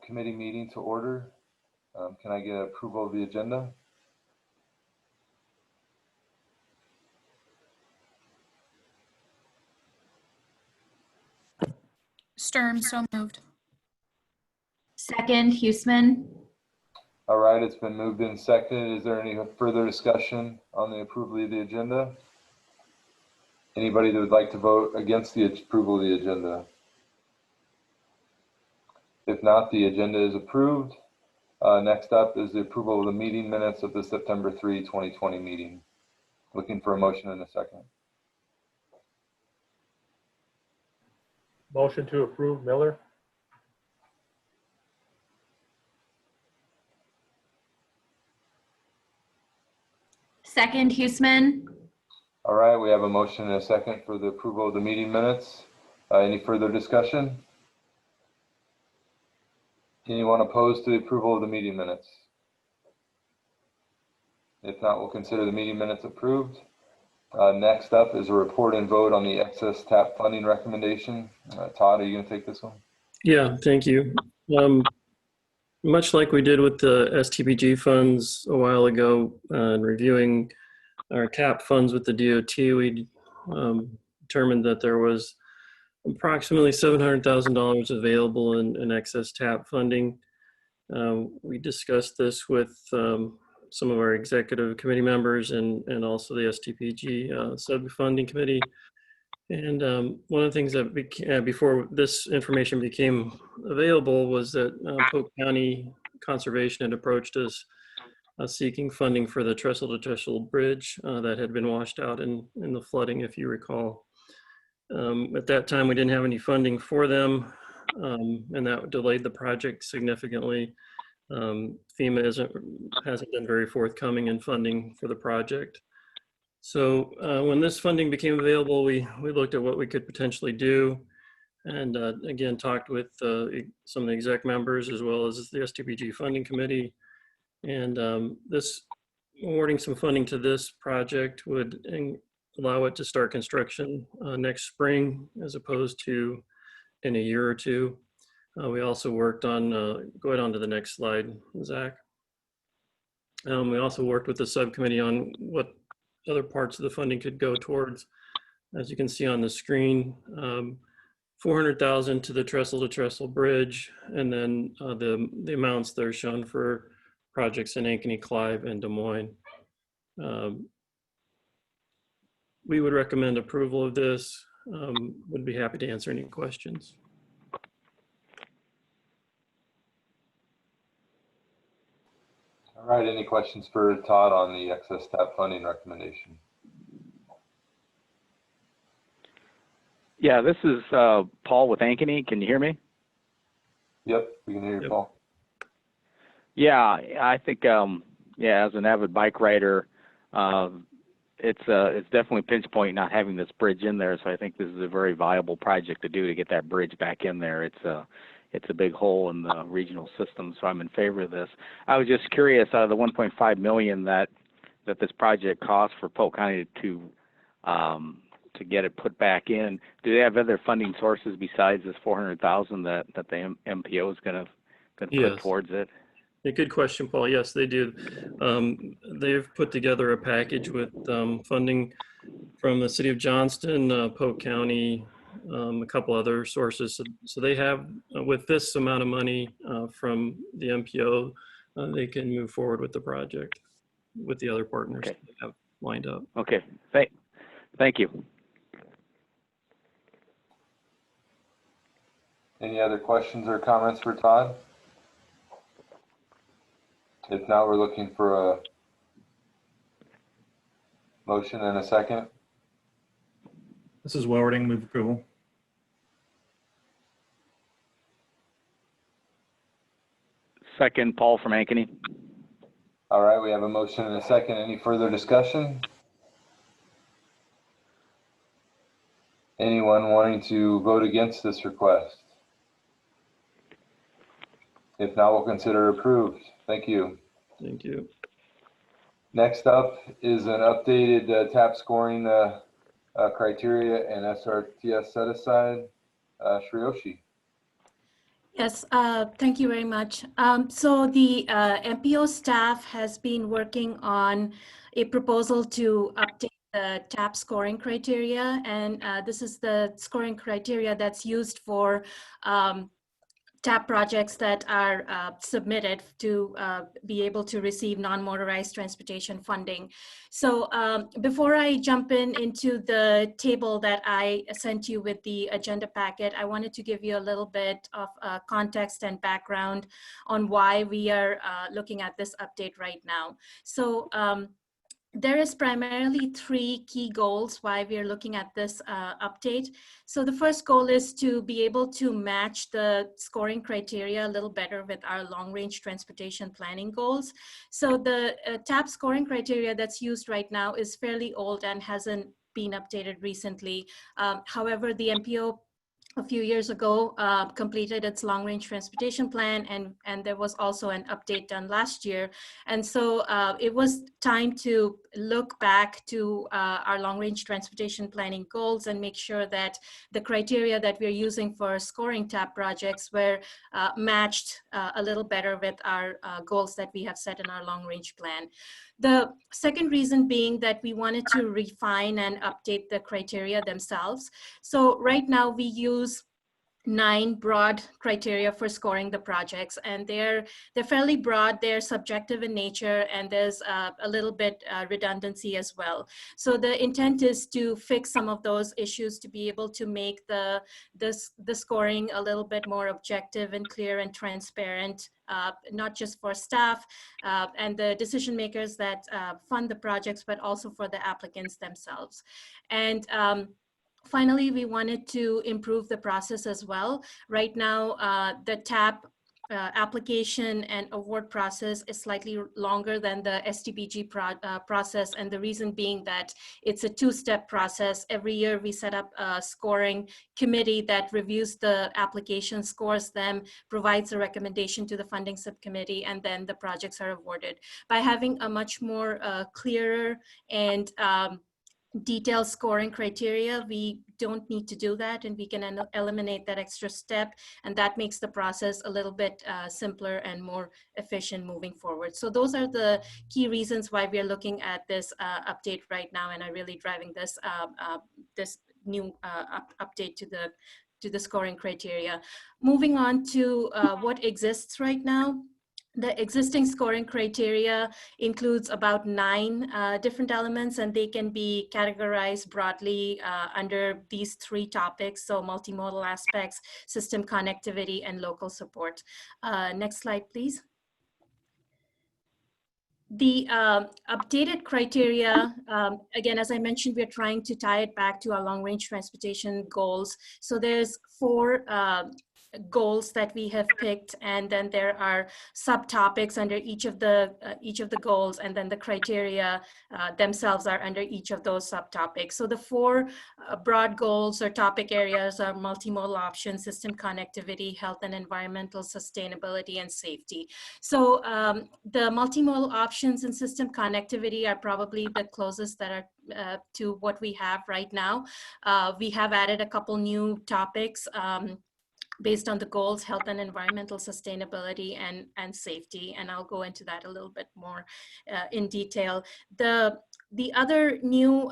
Committee meeting to order. Can I get approval of the agenda? Sturm, so moved. Second, Huesman. All right, it's been moved and seconded. Is there any further discussion on the approval of the agenda? Anybody that would like to vote against the approval of the agenda? If not, the agenda is approved. Next up is the approval of the meeting minutes of the September 3, 2020 meeting. Looking for a motion in a second. Motion to approve, Miller. Second, Huesman. All right, we have a motion and a second for the approval of the meeting minutes. Any further discussion? Anyone opposed to the approval of the meeting minutes? If not, we'll consider the meeting minutes approved. Next up is a report and vote on the excess TAP funding recommendation. Todd, are you going to take this one? Yeah, thank you. Much like we did with the STPG funds a while ago, reviewing our TAP funds with the DOT, we determined that there was approximately $700,000 available in excess TAP funding. We discussed this with some of our executive committee members and also the STPG sub-funding committee. And one of the things that before this information became available was that Polk County Conservation had approached us seeking funding for the trestle-to-trestle bridge that had been washed out in the flooding, if you recall. At that time, we didn't have any funding for them, and that delayed the project significantly. FEMA hasn't been very forthcoming in funding for the project. So when this funding became available, we looked at what we could potentially do, and again talked with some of the exec members as well as the STPG funding committee. And this awarding some funding to this project would allow it to start construction next spring, as opposed to in a year or two. We also worked on, go ahead on to the next slide, Zach. We also worked with the subcommittee on what other parts of the funding could go towards. As you can see on the screen, $400,000 to the trestle-to-trestle bridge, and then the amounts that are shown for projects in Ankeny, Clive, and Des Moines. We would recommend approval of this. Would be happy to answer any questions. All right, any questions for Todd on the excess TAP funding recommendation? Yeah, this is Paul with Ankeny. Can you hear me? Yep, we can hear you, Yep. Paul. Yeah, I think, yeah, as an avid bike rider, it's definitely pinch point not having this bridge in there. So I think this is a very viable project to do to get that bridge back in there. It's a big hole in the regional system, so I'm in favor of this. I was just curious, out of the $1.5 million that this project costs for Polk County to get it put back in, do they have other funding sources besides this $400,000 that the MPO is going to Yes. put towards it? A good question, Paul. Yes, they do. They've put together a package with funding from the city of Johnston, Polk County, a couple other sources. So they have, with this amount of money from the MPO, they can move forward with the project with the other partners Okay. they have lined up. Okay, thank you. Any other questions or comments for Todd? If not, we're looking for a motion and a second. This is Wellerding, move approval. Second, Paul from Ankeny. All right, we have a motion and a second. Any further discussion? Anyone wanting to vote against this request? If not, we'll consider approved. Thank you. Thank you. Next up is an updated TAP scoring criteria and SRTS set aside. Shrioshi. Yes, thank you very much. So the MPO staff has been working on a proposal to update the TAP scoring criteria, and this is the scoring criteria that's used for TAP projects that are submitted to be able to receive non-motorized transportation funding. So before I jump into the table that I sent you with the agenda packet, I wanted to give you a little bit of context and background on why we are looking at this update right now. So there is primarily three key goals why we are looking at this update. So the first goal is to be able to match the scoring criteria a little better with our long-range transportation planning goals. So the TAP scoring criteria that's used right now is fairly old and hasn't been updated recently. However, the MPO a few years ago completed its long-range transportation plan, and there was also an update done last year. And so it was time to look back to our long-range transportation planning goals and make sure that the criteria that we're using for scoring TAP projects were matched a little better with our goals that we have set in our long-range plan. The second reason being that we wanted to refine and update the criteria themselves. So right now we use 9 broad criteria for scoring the projects, and they're fairly broad, they're subjective in nature, and there's a little bit redundancy as well. So the intent is to fix some of those issues to be able to make the scoring a little bit more objective and clear and transparent, not just for staff and the decision makers that fund the projects, but also for the applicants themselves. And finally, we wanted to improve the process as well. Right now, the TAP application and award process is slightly longer than the STBG process, and the reason being that it's a two-step process. Every year we set up a scoring committee that reviews the application, scores them, provides a recommendation to the funding subcommittee, and then the projects are awarded. By having a much more clearer and detailed scoring criteria, we don't need to do that, and we can eliminate that extra step, and that makes the process a little bit simpler and more efficient moving forward. So those are the key reasons why we are looking at this update right now, and are really driving this this new update to the scoring criteria. Moving on to what exists right now. The existing scoring criteria includes about 9 different elements, and they can be categorized broadly under these 3 topics. So multimodal aspects, system connectivity, and local support. Next slide, please. The updated criteria, again, as I mentioned, we're trying to tie it back to our long-range transportation goals. So there's 4 goals that we have picked, and then there are subtopics under each of the goals, and then the criteria themselves are under each of those subtopics. So the 4 broad goals or topic areas are multimodal options, system connectivity, health and environmental sustainability, and safety. So the multimodal options and system connectivity are probably the closest that are to what we have right now. We have added a couple new topics based on the goals, health and environmental sustainability, and safety. And I'll go into that a little bit more in detail. The other new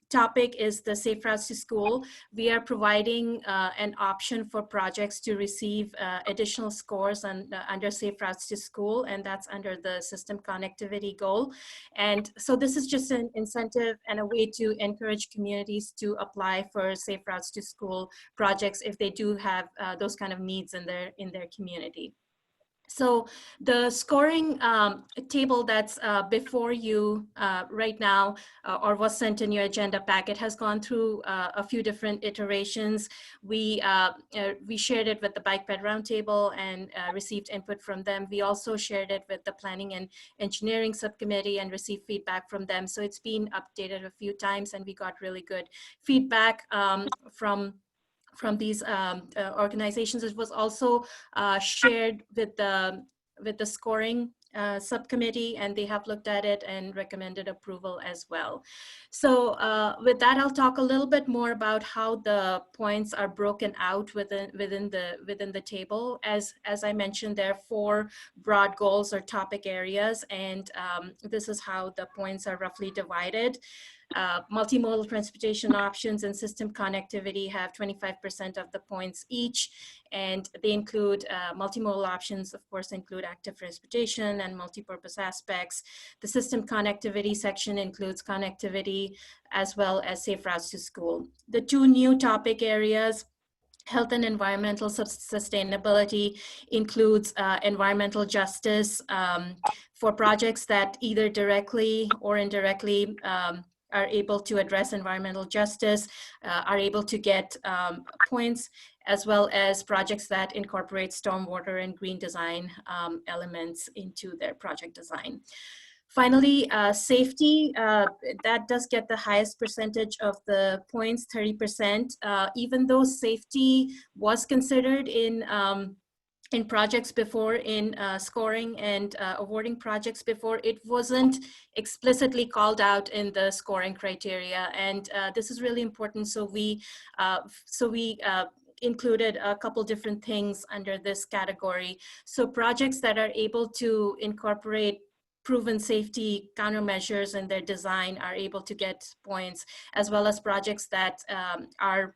topic is the Safe Routes to School. We are providing an option for projects to receive additional scores under Safe Routes to School, and that's under the system connectivity goal. And so this is just an incentive and a way to encourage communities to apply for Safe Routes to School projects if they do have those kind of needs in their community. So the scoring table that's before you right now, or was sent in your agenda packet, has gone through a few different iterations. We shared it with the Bike Ped Roundtable and received input from them. We also shared it with the Planning and Engineering Subcommittee and received feedback from them. So it's been updated a few times, and we got really good feedback from these organizations. It was also shared with the scoring subcommittee, and they have looked at it and recommended approval as well. So with that, I'll talk a little bit more about how the points are broken out within the table. As I mentioned, there are 4 broad goals or topic areas, and this is how the points are roughly divided. Multimodal transportation options and system connectivity have 25% of the points each, and they include multimodal options, of course, include active transportation and multipurpose aspects. The system connectivity section includes connectivity as well as safe routes to school. The 2 new topic areas, health and environmental sustainability, includes environmental justice for projects that either directly or indirectly are able to address environmental justice, are able to get points, as well as projects that incorporate stormwater and green design elements into their project design. Finally, safety, that does get the highest percentage of the points, 30%. Even though safety was considered in projects before, in scoring and awarding projects before, it wasn't explicitly called out in the scoring criteria. And this is really important. So we included a couple different things under this category. So projects that are able to incorporate proven safety countermeasures in their design are able to get points, as well as projects that are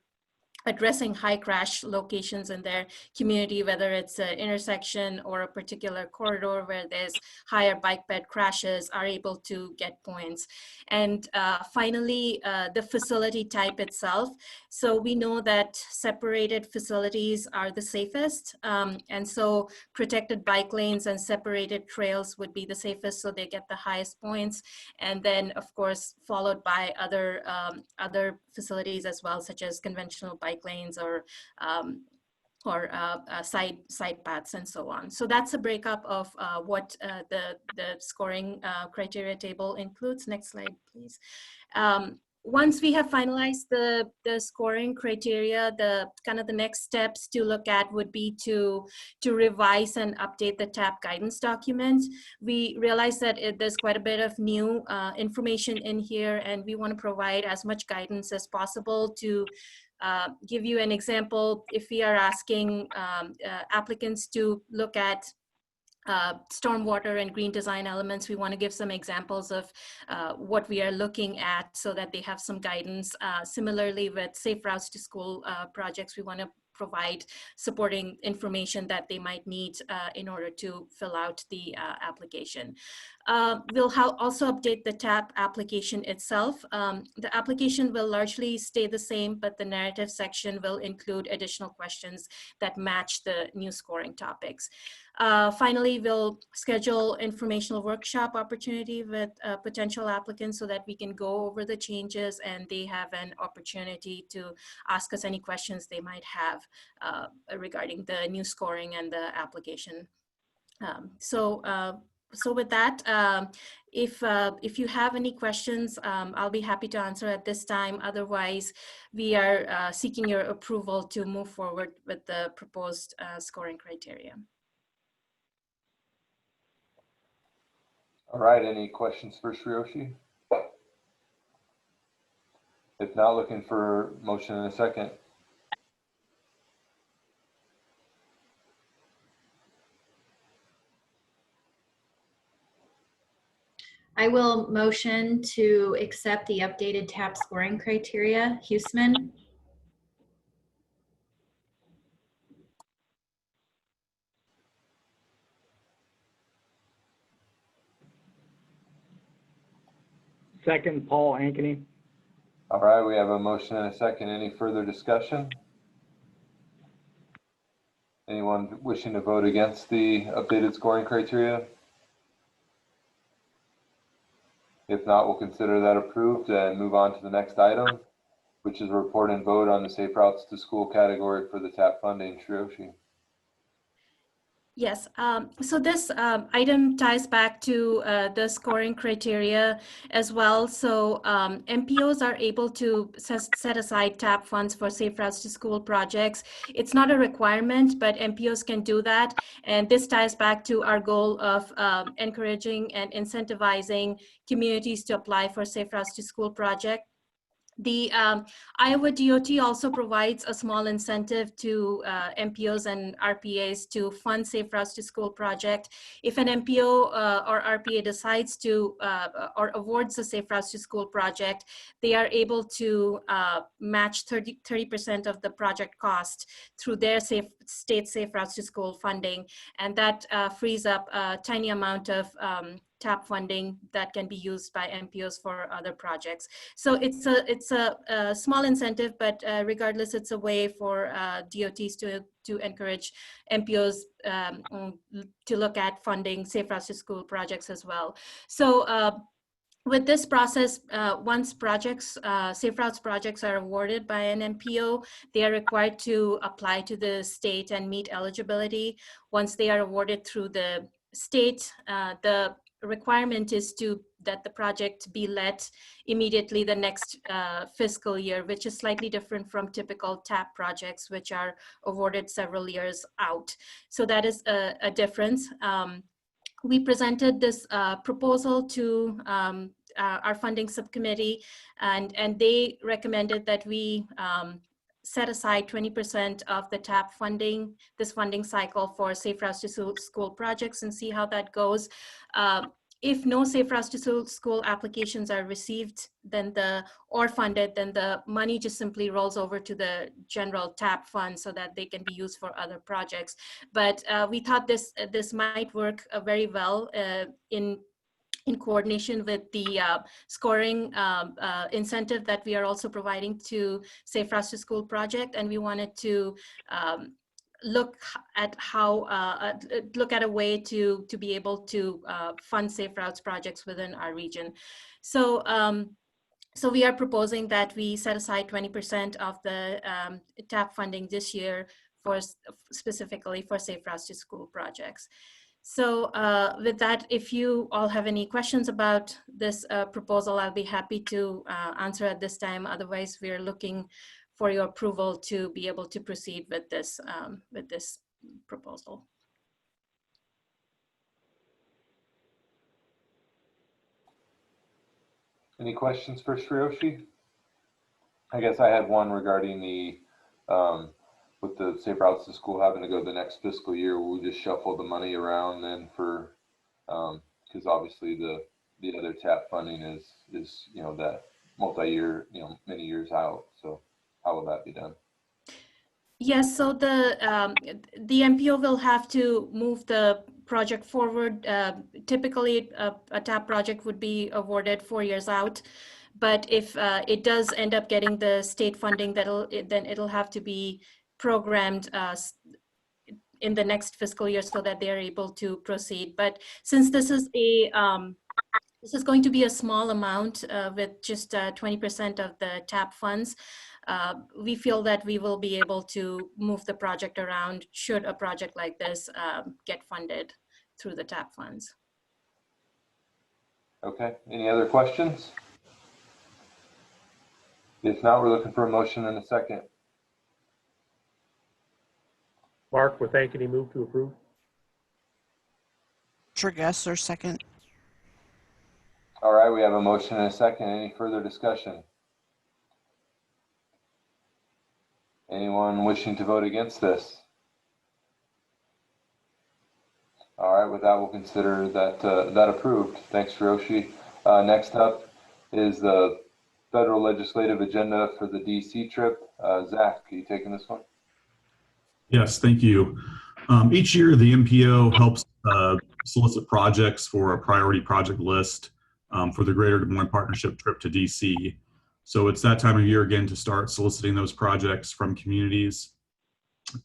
addressing high crash locations in their community, whether it's an intersection or a particular corridor where there's higher bike bed crashes, are able to get points. And finally, the facility type itself. So we know that separated facilities are the safest. And so protected bike lanes and separated trails would be the safest, so they get the highest points. And then, of course, followed by other facilities as well, such as conventional bike lanes or side paths and so on. So that's a breakup of what the scoring criteria table includes. Next slide, please. Once we have finalized the scoring criteria, the next steps to look at would be to revise and update the TAP guidance document. We realize that there's quite a bit of new information in here, and we want to provide as much guidance as possible. To give you an example, if we are asking applicants to look at stormwater and green design elements, we want to give some examples of what we are looking at so that they have some guidance. Similarly, with safe routes to school projects, we want to provide supporting information that they might need in order to fill out the application. We'll also update the TAP application itself. The application will largely stay the same, but the narrative section will include additional questions that match the new scoring topics. Finally, we'll schedule informational workshop opportunity with potential applicants so that we can go over the changes and they have an opportunity to ask us any questions they might have regarding the new scoring and the application. So with that, if you have any questions, I'll be happy to answer at this time. Otherwise, we are seeking your approval to move forward with the proposed scoring criteria. All right, any questions for Shriyoshi? If not, looking for motion in a second. I will motion to accept the updated TAP scoring criteria. Huesman. Second, Paul Ankeny. All right, we have a motion and a second. Any further discussion? Anyone wishing to vote against the updated scoring criteria? If not, we'll consider that approved and move on to the next item, which is a report and vote on the safe routes to school category for the TAP funding. Shriyoshi. Yes, so this item ties back to the scoring criteria as well. So MPOs are able to set aside TAP funds for Safe Routes to School projects. It's not a requirement, but MPOs can do that. And this ties back to our goal of encouraging and incentivizing communities to apply for Safe Routes to School project. The Iowa DOT also provides a small incentive to MPOs and RPAs to fund Safe Routes to School project. If an MPO or RPA decides to or awards a Safe Routes to School project, they are able to match 30% of the project cost through their state Safe Routes to School funding. And that frees up a tiny amount of TAP funding that can be used by MPOs for other projects. So it's a small incentive, but regardless, it's a way for DOTs to encourage MPOs to look at funding Safe Routes to School projects as well. So with this process, once projects, Safe Routes projects are awarded by an MPO, they are required to apply to the state and meet eligibility. Once they are awarded through the state, the requirement is that the project be let immediately the next fiscal year, which is slightly different from typical TAP projects, which are awarded several years out. So that is a difference. We presented this proposal to our funding subcommittee, and they recommended that we set aside 20% of the TAP funding, this funding cycle, for Safe Routes to School projects and see how that goes. If no Safe Routes to School applications are received or funded, then the money just simply rolls over to the general TAP fund so that they can be used for other projects. But we thought this might work very well in coordination with the scoring incentive that we are also providing to Safe Routes to School project, and we wanted to look at a way to be able to fund Safe Routes projects within our region. So so we are proposing that we set aside 20% of the TAP funding this year for specifically for Safe Routes to School projects. So with that, if you all have any questions about this proposal, I'll be happy to answer at this time. Otherwise, we're looking for your approval to be able to proceed with this proposal. Any questions for Shreyoshi? I guess I had one regarding the with the Safe Routes to School having to go the next fiscal year. We'll just shuffle the money around then for because obviously the other TAP funding is that multi-year, many years out. So how will that be done? Yes, so the MPO will have to move the project forward. Typically, a TAP project would be awarded 4 years out, but if it does end up getting the state funding, then it'll have to be programmed in the next fiscal year so that they're able to proceed. But since this is going to be a small amount with just 20% of the TAP funds, we feel that we will be able to move the project around should a project like this get funded through the TAP funds. Okay, any other questions? If not, we're looking for a motion in a second. Mark, with Ankeny, move to approve. Tregesser, second. All right, we have a motion and a second. Any further discussion? Anyone wishing to vote against this? All right, with that, we'll consider that approved. Thanks, Hiroshi. Next up is the federal legislative agenda for the DC trip. Zach, are you taking this one? Yes, thank you. Each year, the MPO helps solicit projects for a priority project list for the Greater Des Moines Partnership trip to DC. So it's that time of year again to start soliciting those projects from communities.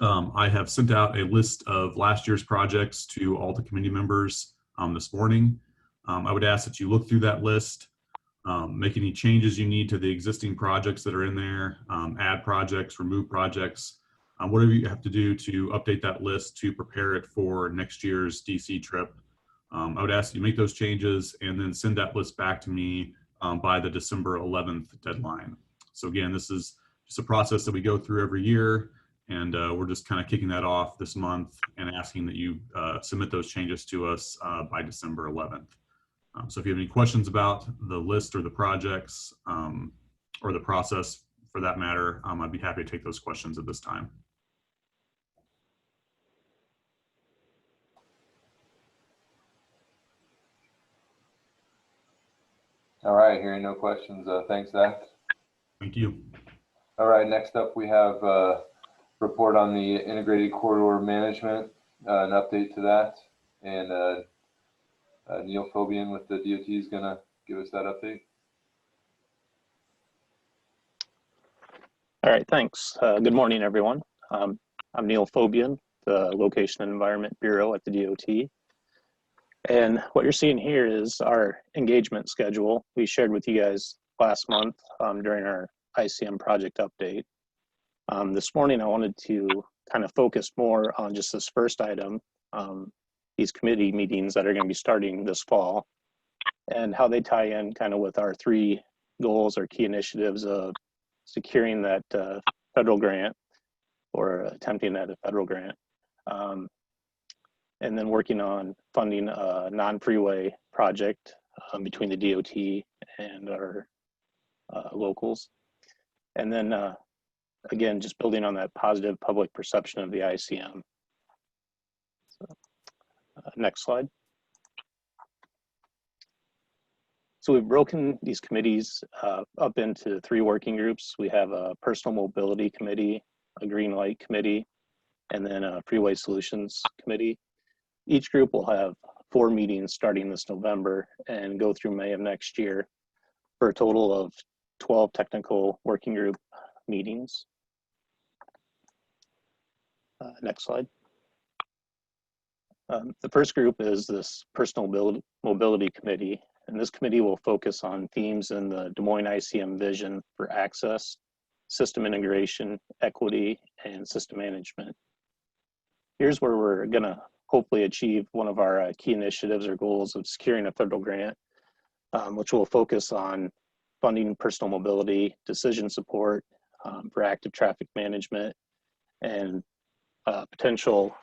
I have sent out a list of last year's projects to all the committee members this morning. I would ask that you look through that list, make any changes you need to the existing projects that are in there, add projects, remove projects. Whatever you have to do to update that list to prepare it for next year's DC trip. I would ask you to make those changes and then send that list back to me by the December 11th deadline. So again, this is just a process that we go through every year, and we're just kind of kicking that off this month and asking that you submit those changes to us by December 11th. So if you have any questions about the list or the projects or the process for that matter, I'd be happy to take those questions at this time. All right, hearing no questions. Thanks, Zach. Thank you. All right, next up we have a report on the integrated corridor management, an update to that. And Neil Fobian with the DOT is going to give us that update. All right, thanks. Good morning, everyone. I'm Neil Fobian, the Location and Environment Bureau at the DOT. And what you're seeing here is our engagement schedule we shared with you guys last month during our ICM project update. This morning, I wanted to kind of focus more on just this first item, these committee meetings that are going to be starting this fall, and how they tie in kind of with our 3 goals or key initiatives of securing that federal grant or attempting at a federal grant, and then working on funding a non-freeway project between the DOT and our locals. And then again, just building on that positive public perception of the ICM. So, next slide. So we've broken these committees up into 3 working groups. We have a personal mobility committee, a green light committee, and then a freeway solutions committee. Each group will have 4 meetings starting this November and go through May of next year for a total of 12 technical working group meetings. Next slide. The first group is this personal mobility committee, and this committee will focus on themes in the Des Moines ICM vision for access, system integration, equity, and system management. Here's where we're gonna hopefully achieve one of our key initiatives or goals of securing a federal grant, which will focus on funding personal mobility, decision support for active traffic management, and potential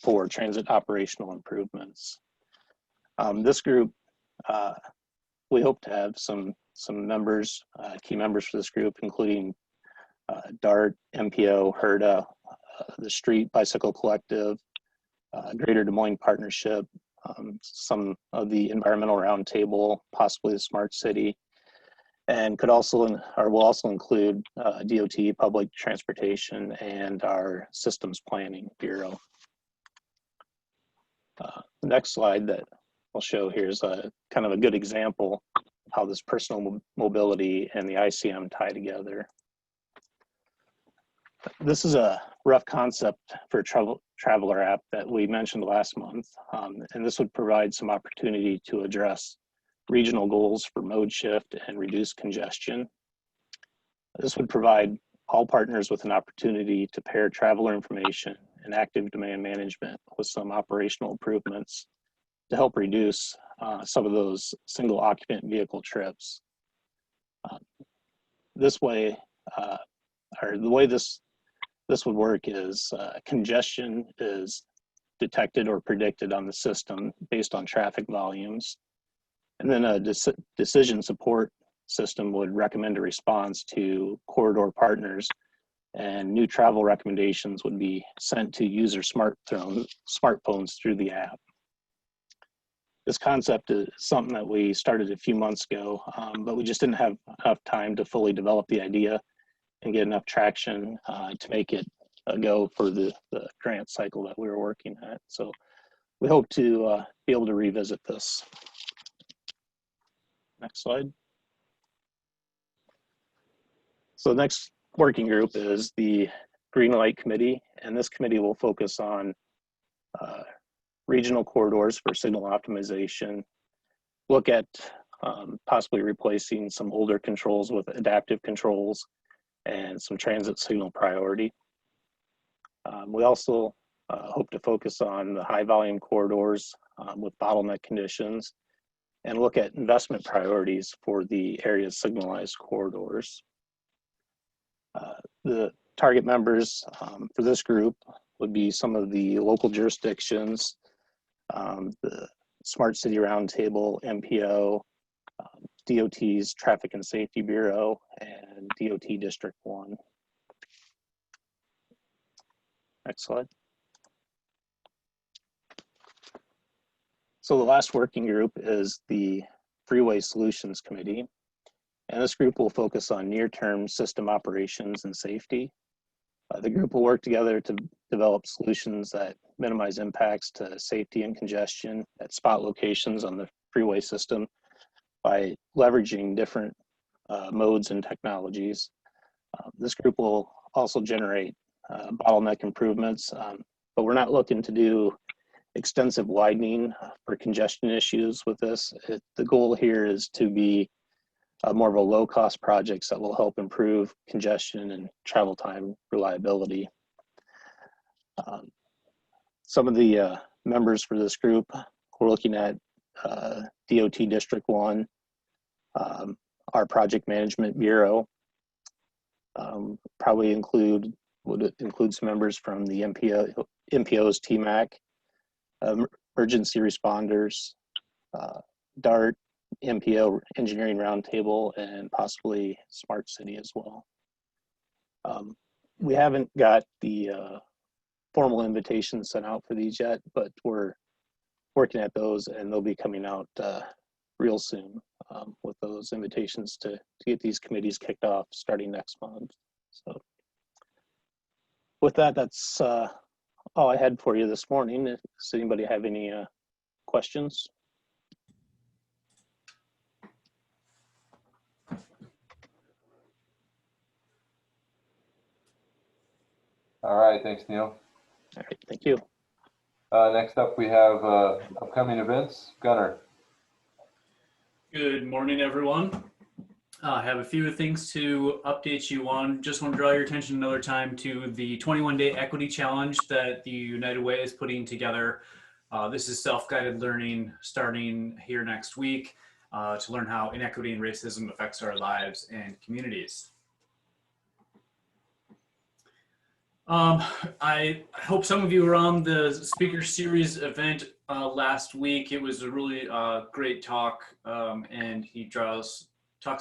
for transit operational improvements. This group, we hope to have some members, key members for this group, including DART, MPO, HERDA, the Street Bicycle Collective, Greater Des Moines Partnership, some of the Environmental Roundtable, possibly the Smart City, and will also include DOT, Public Transportation, and our Systems Planning Bureau. The next slide that I'll show here is kind of a good example of how this personal mobility and the ICM tie together. This is a rough concept for a traveler app that we mentioned last month, and this would provide some opportunity to address regional goals for mode shift and reduce congestion. This would provide all partners with an opportunity to pair traveler information and active demand management with some operational improvements to help reduce some of those single occupant vehicle trips. This way, or the way this would work is congestion is detected or predicted on the system based on traffic volumes. And then a decision support system would recommend a response to corridor partners, and new travel recommendations would be sent to user smartphones through the app. This concept is something that we started a few months ago, but we just didn't have enough time to fully develop the idea and get enough traction to make it a go for the grant cycle that we were working at. So we hope to be able to revisit this. Next slide. So the next working group is the Green Light Committee, and this committee will focus on regional corridors for signal optimization, look at possibly replacing some older controls with adaptive controls, and some transit signal priority. We also hope to focus on the high volume corridors with bottleneck conditions and look at investment priorities for the area's signalized corridors. The target members for this group would be some of the local jurisdictions, the Smart City Roundtable, MPO, DOT's Traffic and Safety Bureau, and DOT District 1. Next slide. So the last working group is the Freeway Solutions Committee. And this group will focus on near-term system operations and safety. The group will work together to develop solutions that minimize impacts to safety and congestion at spot locations on the freeway system by leveraging different modes and technologies. This group will also generate bottleneck improvements, but we're not looking to do extensive widening for congestion issues with this. The goal here is to be more of a low-cost projects that will help improve congestion and travel time reliability. Some of the members for this group, we're looking at DOT District 1, our Project Management Bureau, would include some members from the MPO's TMAC, emergency responders, DART, MPO Engineering Roundtable, and possibly Smart City as well. We haven't got the formal invitations sent out for these yet, but we're working at those, and they'll be coming out real soon with those invitations to get these committees kicked off starting next month. So with that, that's all I had for you this morning. Does anybody have any questions? All right, thanks, Neil. All right, thank you. Next up, we have upcoming events. Gunnar. Good morning, everyone. I have a few things to update you on. Just want to draw your attention another time to the 21-day equity challenge that the United Way is putting together. This is self-guided learning starting here next week to learn how inequity and racism affects our lives and communities. I hope some of you were on the speaker series event last week. It was a really great talk, and he talks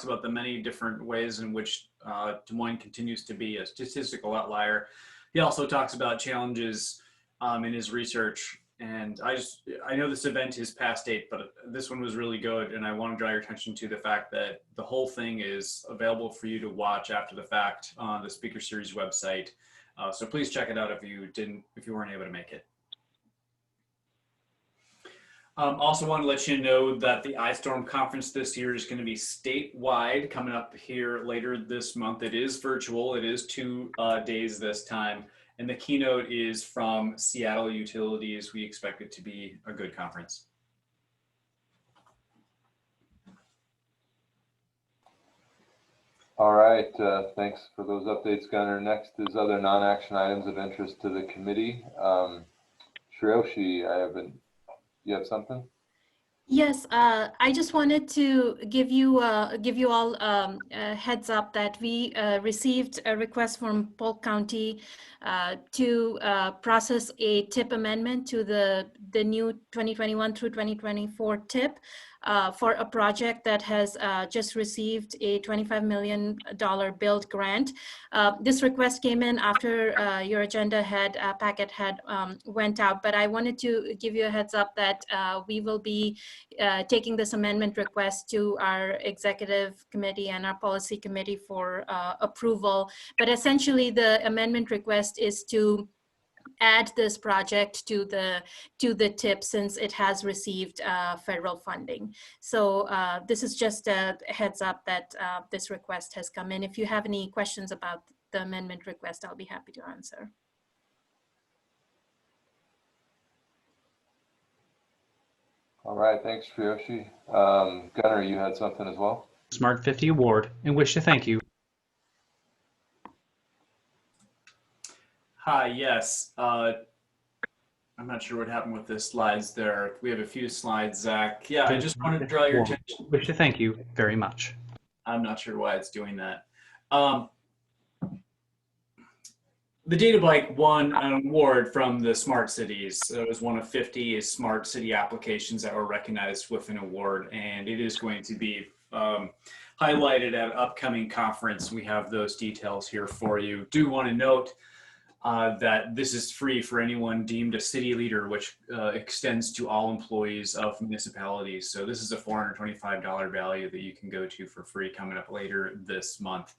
about the many different ways in which Des Moines continues to be a statistical outlier. He also talks about challenges in his research. And I know this event is past date, but this one was really good. And I want to draw your attention to the fact that the whole thing is available for you to watch after the fact on the speaker series website. So please check it out if you weren't able to make it. Also want to let you know that the iStorm conference this year is going to be statewide coming up here later this month. It is virtual. It is 2 days this time. And the keynote is from Seattle Utilities. We expect it to be a good conference. All right, thanks for those updates, Gunnar. Next is other non-action items of interest to the committee. Shreyoshi, you have something? Yes, I just wanted to give you all a heads up that we received a request from Polk County to process a TIP amendment to the new 2021 through 2024 TIP for a project that has just received a $25 million build grant. This request came in after your agenda packet had went out, but I wanted to give you a heads up that we will be taking this amendment request to our executive committee and our policy committee for approval. But essentially the amendment request is to add this project to the TIP since it has received federal funding. So this is just a heads up that this request has come in. If you have any questions about the amendment request, I'll be happy to answer. All right, thanks, Shreyoshi. Gunnar, you had something as well? Smart 50 Award and wish to thank you. Hi, yes. I'm not sure what happened with the slides there. We have a few slides, Zach. Yeah, I just wanted to draw your attention. Wish to thank you very much. I'm not sure why it's doing that. The Data Bike won an award from the Smart Cities. It was one of 50 smart city applications that were recognized with an award, and it is going to be highlighted at an upcoming conference. We have those details here for you. Do want to note that this is free for anyone deemed a city leader, which extends to all employees of municipalities. So this is a $425 value that you can go to for free coming up later this month.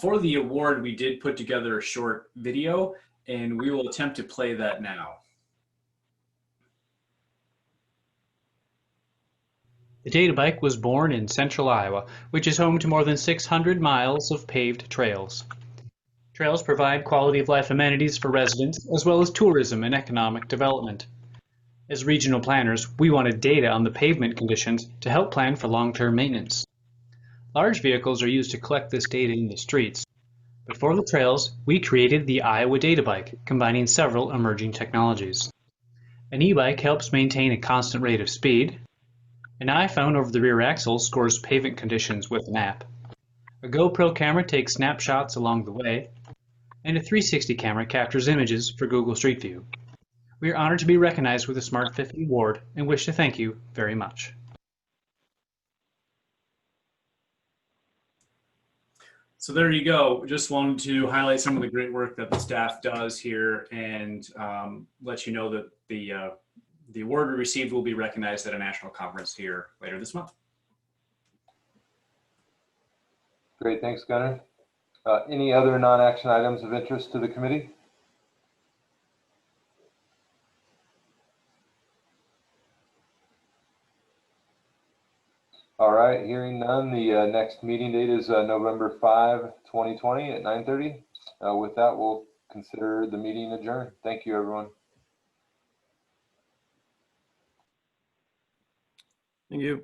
For the award, we did put together a short video, and we will attempt to play that now. The Data Bike was born in central Iowa, which is home to more than 600 miles of paved trails. Trails provide quality of life amenities for residents, as well as tourism and economic development. As regional planners, we wanted data on the pavement conditions to help plan for long-term maintenance. Large vehicles are used to collect this data in the streets. But for the trails, we created the Iowa Data Bike, combining several emerging technologies. An e-bike helps maintain a constant rate of speed. An iPhone over the rear axle scores pavement conditions with an app. A GoPro camera takes snapshots along the way. And a 360 camera captures images for Google Street View. We are honored to be recognized with the Smart 50 Award and wish to thank you very much. So there you go. Just wanted to highlight some of the great work that the staff does here and let you know that the award we received will be recognized at a national conference here later this month. Great, thanks, Gunnar. Any other non-action items of interest to the committee? All right, hearing none, the next meeting date is November 5, 2020 at 9:30. With that, we'll consider the meeting adjourned. Thank you, everyone. Thank you.